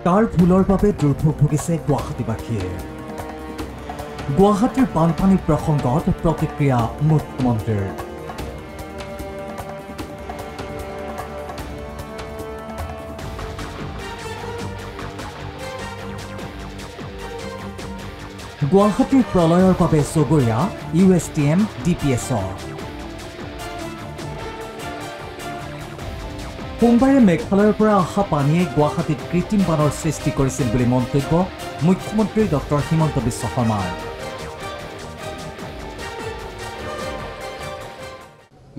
তাৰ ভুলৰ বাবে দুৰ্ভোগ ভুগিছে গুৱাহাটীবাসীয়ে। গুৱাহাটীৰ বানপানী প্ৰসংগত প্ৰতিক্ৰিয়া মুখ্যমন্ত্ৰীৰ। গুৱাহাটীৰ প্ৰলয়ৰ বাবে চগৰীয়া USTM DPSৰ। সোমবাৰে মেঘালয়ৰ পৰা অহা পানীয়ে গুৱাহাটীত কৃত্ৰিম বানৰ সৃষ্টি কৰিছিল বুলি মন্তব্য মুখ্যমন্ত্ৰী ডক্টৰ হিমন্ত বিশ্ব শৰ্মাৰ।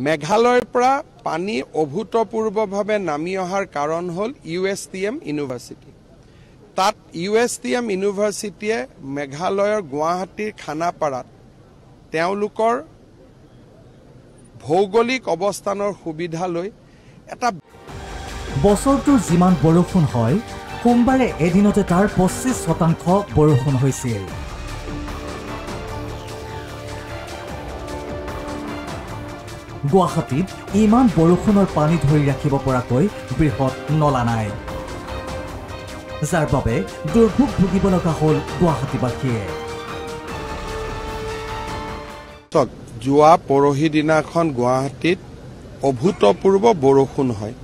মেঘালয়ৰ পৰা পানী অভূতপূৰ্বভাৱে নামি অহাৰ কাৰণ হ'ল USTM ইউনিভাৰ্চিটি। তাত USTM ইউনিভাৰ্চিটিয়ে মেঘালয়ৰ গুৱাহাটীৰ খানাপাৰাত তেওঁলোকৰ ভৌগোলিক অৱস্থানৰ সুবিধা লৈ এটা বছৰটোৰ যিমান বৰষুণ হয় সোমবাৰে এদিনতে তাৰ 25% বৰষুণ হৈছিল। গুৱাহাটীত ইমান বৰষুণৰ পানী ধৰি ৰাখিব পৰাকৈ বৃহৎ নলা নাই, যাৰ বাবে দুৰ্ভোগ ভুগিব লগা হ'ল গুৱাহাটীবাসীয়ে। যোৱা পৰহি দিনাখন গুৱাহাটীত অভূতপূৰ্ব বৰষুণ হয়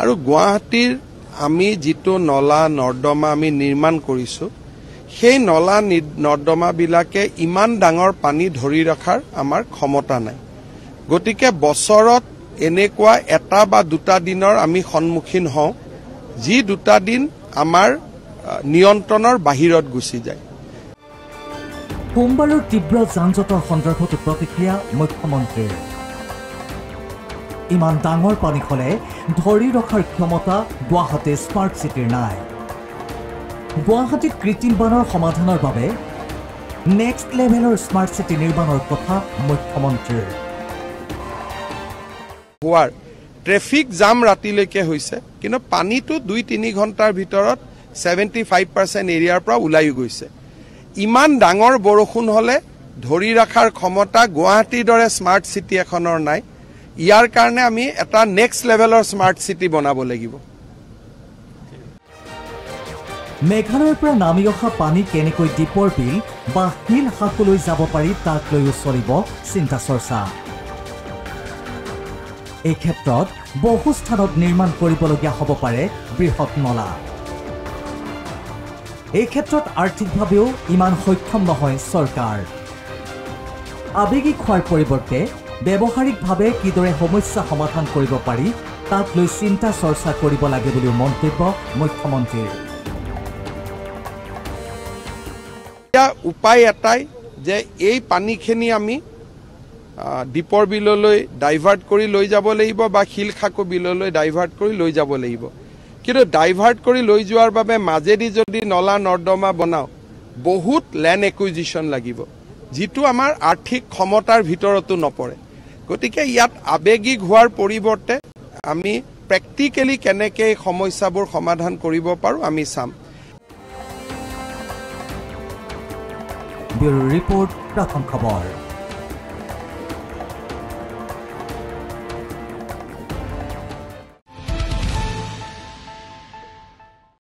আৰু গুৱাহাটীৰ আমি যিটো নলা নৰ্দমা আমি নিৰ্মাণ কৰিছোঁ সেই নলা নৰ্দমাবিলাকে ইমান ডাঙৰ পানী ধৰি ৰখাৰ আমাৰ ক্ষমতা নাই। গতিকে বছৰত এনেকুৱা এটা বা দুটা দিনৰ আমি সন্মুখীন হওঁ যি দুটা দিন আমাৰ নিয়ন্ত্ৰণৰ বাহিৰত গুচি যায়। সোমবাৰৰ তীব্ৰ যান-জঁটৰ সন্দৰ্ভত প্ৰতিক্ৰিয়া মুখ্যমন্ত্ৰীৰ। ইমান ডাঙৰ পানী হ'লে ধৰি ৰখাৰ ক্ষমতা গুৱাহাটী স্মাৰ্ট চিটিৰ নাই। গুৱাহাটীত কৃত্ৰিম বানৰ সমাধানৰ বাবে নেক্সট লেভেলৰ স্মাৰ্ট চিটি নিৰ্মাণৰ কথা মুখ্যমন্ত্ৰীৰ। ট্ৰেফিক জাম ৰাতিলৈকে হৈছে, কিন্তু পানীটো 2-3 ঘণ্টাৰ ভিতৰত 75% এৰিয়াৰ পৰা ওলাই গৈছে। ইমান ডাঙৰ বৰষুণ হ'লে ধৰি ৰখাৰ ক্ষমতা গুৱাহাটীৰ দৰে স্মাৰ্ট চিটি এখনৰ নাই। ইয়াৰ কাৰণে আমি এটা নেক্সট লেভেলৰ স্মাৰ্ট চিটি বনাব লাগিব। মেঘালয়ৰ পৰা নামি অহা পানী কেনেকৈ দীপৰ বিল বা শিল হাকলৈ যাব পাৰি তাক লৈও চলিব চিন্তা চৰ্চা। এই ক্ষেত্ৰত বহু স্থানত নিৰ্মাণ কৰিবলগীয়া হ'ব পাৰে বৃহৎ নলা। এই ক্ষেত্ৰত আৰ্থিকভাৱেও ইমান সক্ষম নহয় চৰকাৰ। আৱেগিক হোৱাৰ পৰিৱৰ্তে ব্যৱহাৰিকভাৱে কিদৰে সমস্যা সমাধান কৰিব পাৰি তাক লৈ চিন্তা চৰ্চা কৰিব লাগে বুলিও মন্তব্য মুখ্যমন্ত্ৰীৰ। উপায় এটাই যে এই পানীখিনি আমি দীপৰ বিললৈ ডাইভাৰ্ট কৰি লৈ যাব লাগিব বা শিলখাকু বিললৈ ডাইভাৰ্ট কৰি লৈ যাব লাগিব। কিন্তু ডাইভাৰ্ট কৰি লৈ যোৱাৰ বাবে মাজেদি যদি নলা নৰ্দমা বনাওঁ বহুত লেণ্ড একুইজিশ্যন লাগিব, যিটো আমাৰ আৰ্থিক ক্ষমতাৰ ভিতৰতো নপৰে। গতিকে ইয়াত আৱেগিক হোৱাৰ পৰিৱৰ্তে আমি প্ৰেক্টিকেলি কেনেকৈ এই সমস্যাবোৰ সমাধান কৰিব পাৰোঁ আমি চাম। ব্যুৰো ৰিপৰ্ট, প্ৰথম খবৰ।